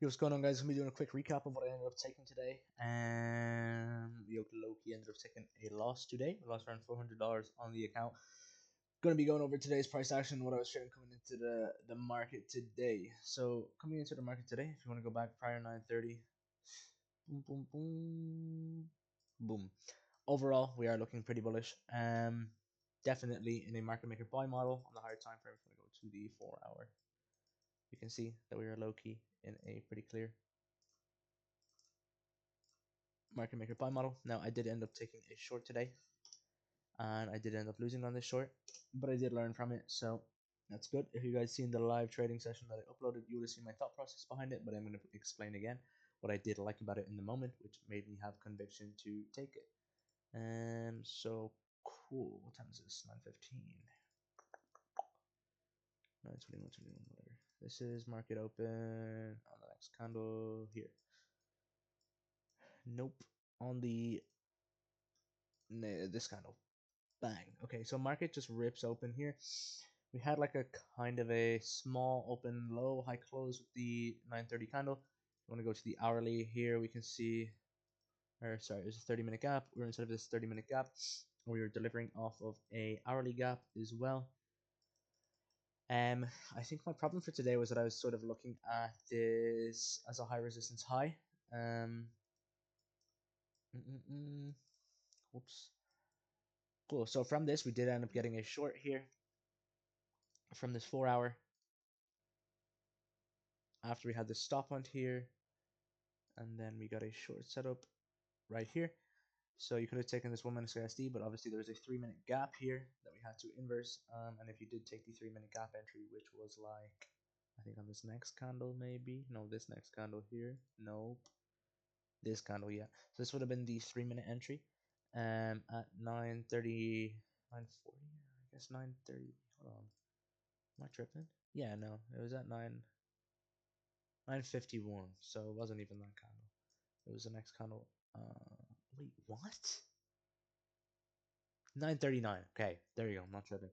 Hey, what's going on, guys? I'm gonna be doing a quick recap of what I ended up taking today. Loki ended up taking a loss today. I lost around $400 on the account. Gonna be going over today's price action, what I was trading coming into the market today. So coming into the market today, if you want to go back prior 9:30, boom, boom, boom, boom. Overall, we are looking pretty bullish. Definitely in a market maker buy model on the higher time frame. If we go to the 4 hour, you can see that we are low key in a pretty clear market maker buy model. Now I did end up taking a short today, and I did end up losing on this short, but I did learn from it, so that's good. If you guys seen the live trading session that I uploaded, you would have seen my thought process behind it, but I'm going to explain again what I did like about it in the moment, which made me have conviction to take it. So cool. What time is this? 9:15. 9:21, 21, whatever. This is market open on the next candle here. Nope. On the this candle. Bang. Okay, so market just rips open here. We had like a kind of a small open low high close with the 9:30 candle. You want to go to the hourly here, we can see, or sorry, there's a 30-minute gap. We're inside of this 30-minute gap. We were delivering off of a hourly gap as well. I think my problem for today was that I was sort of looking at this as a high resistance high. Um, Oops. Cool. So from this, we did end up getting a short here from this 4 hour. After we had the stop hunt here, and then we got a short setup right here. So you could have taken this 1 minute SD, but obviously there was a 3 minute gap here that we had to inverse. And if you did take the 3 minute gap entry, which was like, I think on this next candle, maybe no, this next candle here, nope, this candle, yeah. So this would have been the 3 minute entry. At 9:30, 9:40, I guess 9:30. Hold on, am I tripping? Yeah, no, it was at 9:51. So it wasn't even that candle. It was the next candle. Wait, what? 9:39. Okay, there you go. I'm not tripping.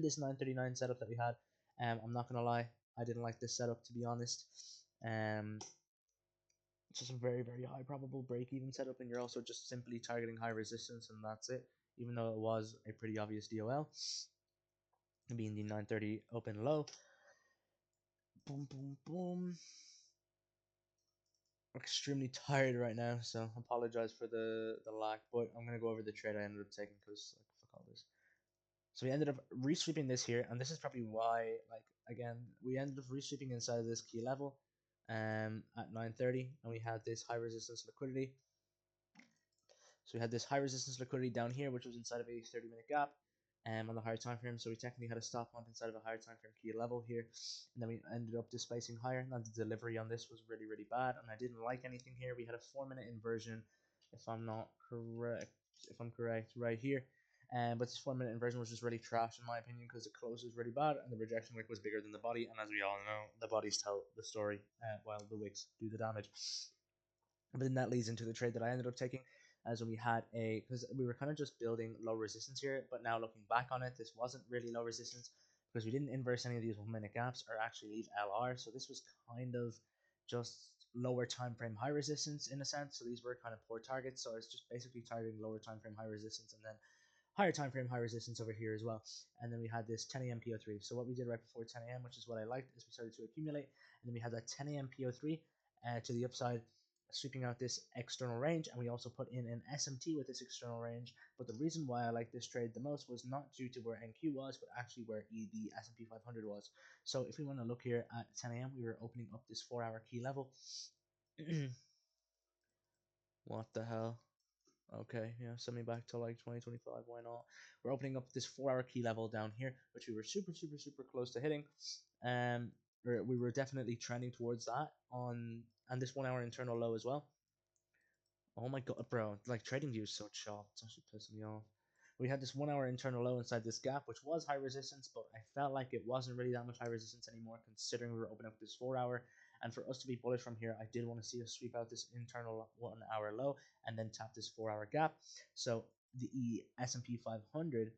This 9:39 setup that we had. I'm not gonna lie, I didn't like this setup, to be honest. It's just a very very high probable break even setup, and you're also just simply targeting high resistance, and that's it. Even though it was a pretty obvious DOL, being the 9:30 open low. Boom boom boom. Extremely tired right now, so apologize for the lack, but I'm gonna go over the trade I ended up taking because like fuck all this. So we ended up resweeping this here, and this is probably why, like, again, we ended up resweeping inside of this key level at 9:30, and we had this high resistance liquidity. So we had this high resistance liquidity down here, which was inside of a 30-minute gap on the higher time frame. So we technically had a stop hunt inside of a higher time frame key level here, and then we ended up displacing higher. Now the delivery on this was really really bad, and I didn't like anything here. We had a 4 minute inversion, if I'm not correct, if I'm correct, right here. But this 4 minute inversion was just really trash in my opinion because the close was really bad and the rejection wick was bigger than the body. And as we all know, the bodies tell the story while the wicks do the damage. But then that leads into the trade that I ended up taking, as when we had a, because we were kind of just building low resistance here, but now looking back on it, this wasn't really low resistance because we didn't inverse any of these 1 minute gaps or actually leave LR. So this was kind of just lower time frame high resistance in a sense. So these were kind of poor targets. So it's just basically targeting lower time frame high resistance and then higher time frame high resistance over here as well. And then we had this 10 a.m. PO3. So what we did right before 10 a.m., which is what I liked, is we started to accumulate, and then we had that 10 a.m. PO3 to the upside, sweeping out this external range, and we also put in an SMT with this external range. But the reason why I like this trade the most was not due to where NQ was, but actually where the S&P 500 was. So if we want to look here at 10 a.m., we were opening up this 4-hour key level. What the hell? Okay, yeah, send me back to like 2025, why not? We're opening up this 4-hour key level down here, which we were super, super, super close to hitting. We were definitely trending towards that on, and this 1 hour internal low as well. Oh my god, bro, like trading view is so chopped, it's actually pissing me off. We had this 1 hour internal low inside this gap, which was high resistance, but I felt like it wasn't really that much high resistance anymore, considering we were opening up this 4 hour. And for us to be bullish from here, I did want to see us sweep out this internal 1 hour low and then tap this 4 hour gap. So the S&P 500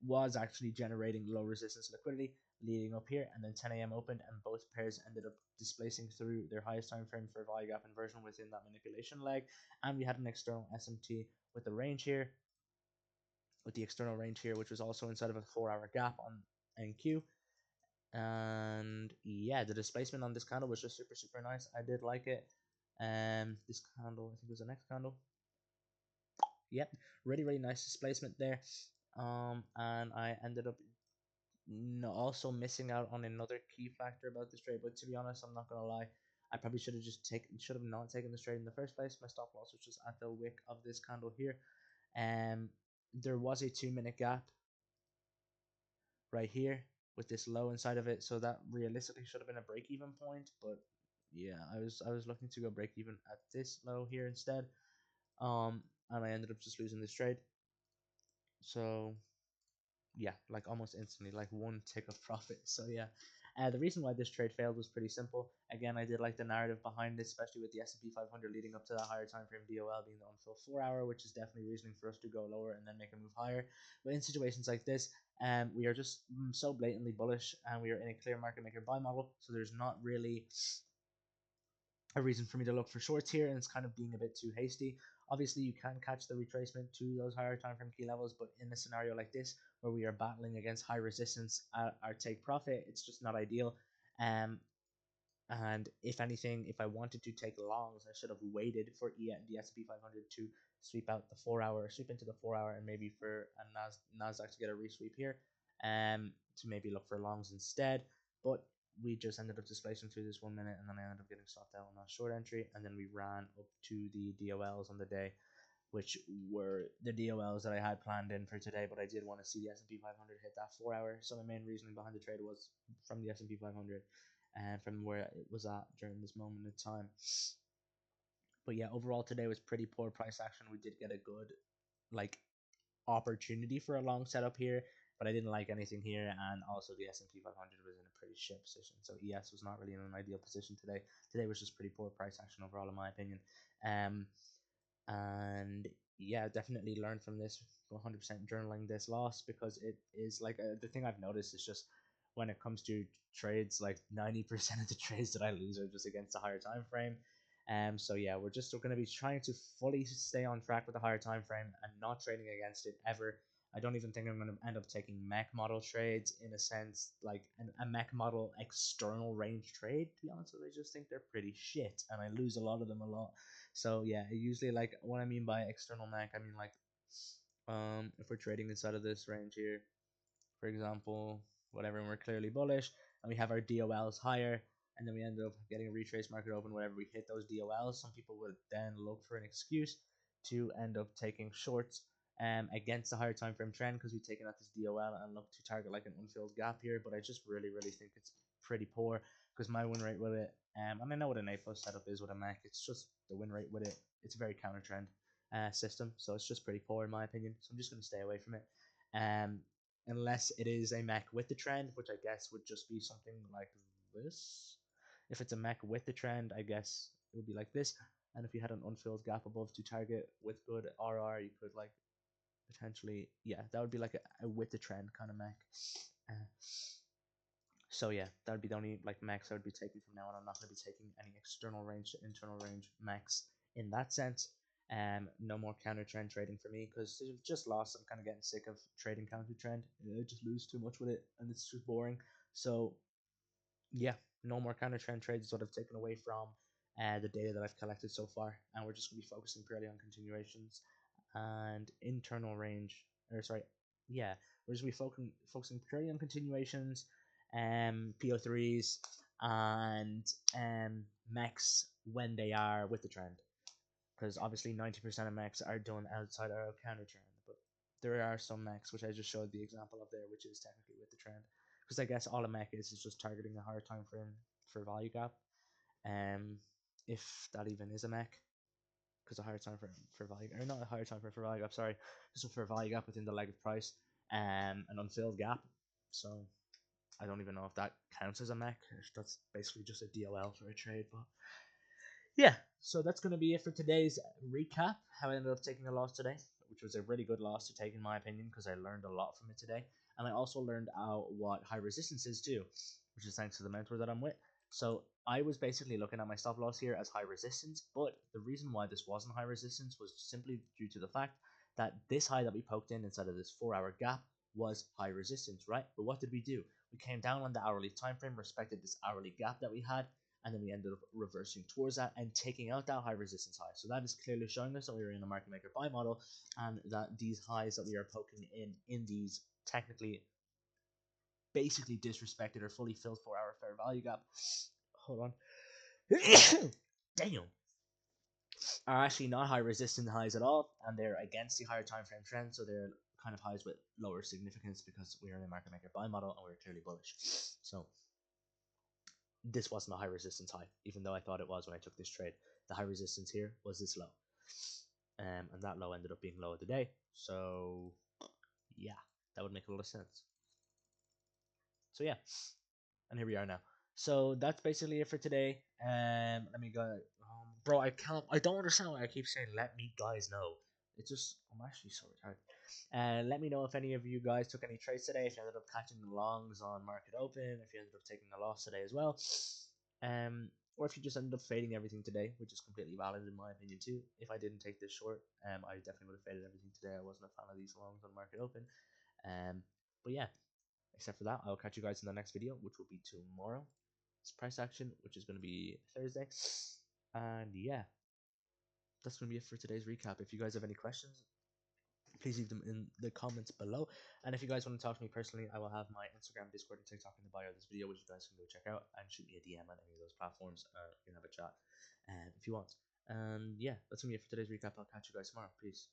was actually generating low resistance liquidity, leading up here, and then 10 a.m. opened, and both pairs ended up displacing through their highest time frame for value gap inversion within that manipulation leg, and we had an external SMT with the range here, which was also inside of a 4 hour gap on NQ. And yeah, the displacement on this candle was just super nice. I did like it. This candle, I think it was the next candle. Yep, really nice displacement there. And I ended up also missing out on another key factor about this trade. But to be honest, I'm not gonna lie, I probably should have not taken this trade in the first place. My stop loss was just at the wick of this candle here. Um, there was a 2 minute gap right here with this low inside of it, so that realistically should have been a break even point. But yeah, I was looking to go break even at this low here instead. And I ended up just losing this trade. So yeah, like almost instantly, like one tick of profit. So yeah, the reason why this trade failed was pretty simple. Again, I did like the narrative behind this, especially with the S&P 500 leading up to that higher time frame DOL being the unfill 4 hour, which is definitely reasoning for us to go lower and then make a move higher. But in situations like this, we are just so blatantly bullish, and we are in a clear market maker buy model, so there's not really a reason for me to look for shorts here, and it's kind of being a bit too hasty. Obviously, you can catch the retracement to those higher time frame key levels, but in a scenario like this, where we are battling against high resistance at our take profit, it's just not ideal. Um, and if anything, if I wanted to take longs, I should have waited for the S&P 500 to sweep out the 4 hour, sweep into the 4 hour, and maybe for a Nasdaq to get a resweep here, to maybe look for longs instead. But we just ended up displacing through this 1 minute, and then I ended up getting stopped out on that short entry, and then we ran up to the DOLs on the day, which were the DOLs that I had planned in for today. But I did want to see the S&P 500 hit that 4 hour. So my main reasoning behind the trade was from the S&P 500 and from where it was at during this moment in time. But yeah, overall today was pretty poor price action. We did get a good like opportunity for a long setup here, but I didn't like anything here, and also the S&P 500 was in a pretty shit position, so ES was not really in an ideal position today. Today was just pretty poor price action overall, in my opinion. And yeah, definitely learned from this. 100% journaling this loss, because it is like the thing I've noticed is just when it comes to trades, like 90% of the trades that I lose are just against a higher time frame. So yeah, we're just going to be trying to fully stay on track with the higher time frame and not trading against it ever. I don't even think I'm going to end up taking mech model trades, in a sense, like a mech model external range trade. To be honest with you, I just think they're pretty shit, and I lose a lot of them a lot. So yeah, usually, like, what I mean by external mech, I mean like if we're trading inside of this range here, for example, whatever, and we're clearly bullish, and we have our DOLs higher, and then we end up getting a retrace market open whenever we hit those DOLs. Some people would then look for an excuse to end up taking shorts against the higher time frame trend, because we've taken out this DOL and look to target like an unfilled gap here. But I just really think it's pretty poor, because my win rate with it, and I know what an A plus setup is with a Mac, it's just the win rate with it, it's a very counter trend system, so it's just pretty poor in my opinion. So I'm just going to stay away from it. Um, Unless it is a mech with the trend, which I guess would just be something like this. If it's a mech with the trend, I guess it would be like this. And if you had an unfilled gap above to target with good RR, you could like potentially, yeah, that would be like a with the trend kind of mech. Uh, so yeah, that would be the only like mechs I would be taking from now on. I'm not going to be taking any external range to internal range mechs in that sense. No more counter trend trading for me, because just lost. I'm kind of getting sick of trading counter trend. I just lose too much with it, and it's just boring. So yeah, no more counter trend trades is what I've taken away from the data that I've collected so far, and we're just going to be focusing purely on continuations and internal range. Or sorry, yeah, we're just going to be focusing purely on continuations, PO3s, and mechs when they are with the trend, because obviously 90% of mechs are done outside our counter trend, but there are some mechs, which I just showed the example of there, which is technically with the trend, because I guess all a mech is just targeting a higher time frame for value gap, um, if that even is a mech, because a higher time frame for value, or not a higher time frame for value gap, sorry, just for value gap within the leg of price, an unfilled gap. So I don't even know if that counts as a mech. That's basically just a DOL for a trade, but yeah, so that's going to be it for today's recap. How I ended up taking a loss today, which was a really good loss to take in my opinion, because I learned a lot from it today. and I also learned out what high resistance is too, which is thanks to the mentor that I'm with. So I was basically looking at my stop loss here as high resistance, but the reason why this wasn't high resistance was simply due to the fact that this high that we poked in inside of this 4 hour gap was high resistance, right? But what did we do? We came down on the hourly time frame, respected this hourly gap that we had, and then we ended up reversing towards that and taking out that high resistance high. So that is clearly showing us that we are in a market maker buy model, and that these highs that we are poking in these technically basically disrespected or fully filled 4 hour fair value gap. Hold on. Damn. Are actually not high resistance highs at all, and they're against the higher time frame trend, so they're kind of highs with lower significance because we are in a market maker buy model and we're clearly bullish. So this wasn't a high resistance high, even though I thought it was when I took this trade. The high resistance here was this low, and that low ended up being low of the day. So yeah, that would make a lot of sense. So yeah, and here we are now. So that's basically it for today. Let me go, bro. I don't understand why I keep saying "let me guys know." It's just I'm actually so retarded. And let me know if any of you guys took any trades today. If you ended up catching the longs on market open, if you ended up taking a loss today as well, or if you just ended up fading everything today, which is completely valid in my opinion too. If I didn't take this short, I definitely would have faded everything today. I wasn't a fan of these longs on market open. But yeah, except for that, I'll catch you guys in the next video, which will be tomorrow. It's price action, which is going to be Thursday. And yeah, that's going to be it for today's recap. If you guys have any questions, please leave them in the comments below. And if you guys want to talk to me personally, I will have my Instagram, Discord, and TikTok in the bio of this video, which you guys can go check out and shoot me a DM on any of those platforms. You can have a chat if you want. And yeah, that's going to be it for today's recap. I'll catch you guys tomorrow. Peace.